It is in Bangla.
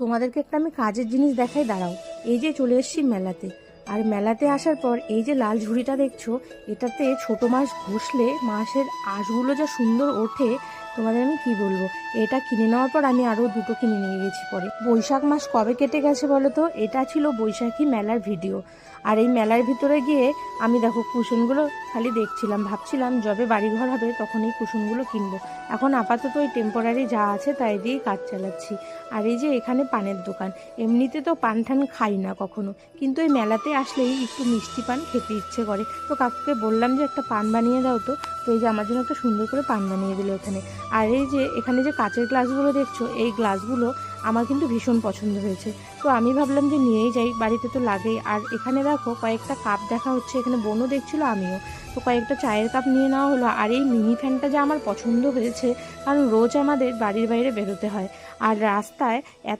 তোমাদেরকে একটা আমি কাজের জিনিস দেখাই, দাঁড়াও। এই যে চলে এসেছি মেলাতে, আর মেলাতে আসার পর এই যে লাল ঝুড়িটা দেখছো, এটাতে ছোট মাছ ঘষলে মাছের আঁশগুলো যা সুন্দর ওঠে, তোমাদের আমি কি বলবো। এটা কিনে নেওয়ার পর আমি আরও দুটো কিনে নিয়ে গেছি পরে। বৈশাখ মাস কবে কেটে গেছে বলো তো। এটা ছিল বৈশাখী মেলার ভিডিও। আর এই মেলার ভিতরে গিয়ে আমি দেখো কুশনগুলো খালি দেখছিলাম, ভাবছিলাম যবে বাড়িঘর হবে তখন এই কুশনগুলো কিনবো। এখন আপাতত ওই টেম্পোরারি যা আছে তাই দিয়েই কাজ চালাচ্ছি। আর এই যে এখানে পানের দোকান, এমনিতে তো পান ঠান খাই না কখনো, কিন্তু এই মেলাতে আসলেই একটু মিষ্টি পান খেতে ইচ্ছে করে। তো কাকুকে বললাম যে একটা পান বানিয়ে দাও তো। তো এই যে আমার জন্য একটা সুন্দর করে পান বানিয়ে দিল এখানে। আর এই যে এখানে যে কাচের গ্লাসগুলো দেখছো, এই গ্লাসগুলো আমার কিন্তু ভীষণ পছন্দ হয়েছে। তো আমি ভাবলাম যে নিয়েই যাই, বাড়িতে তো লাগেই। আর এখানে দেখো কয়েকটা কাপ দেখা হচ্ছে, এখানে বোনও দেখছিল আমিও। তো কয়েকটা চায়ের কাপ নিয়ে নেওয়া হলো। আর এই মিনি ফ্যানটা যা আমার পছন্দ হয়েছে, কারণ রোজ আমাদের বাড়ির বাইরে বেরোতে হয়, আর রাস্তায় এত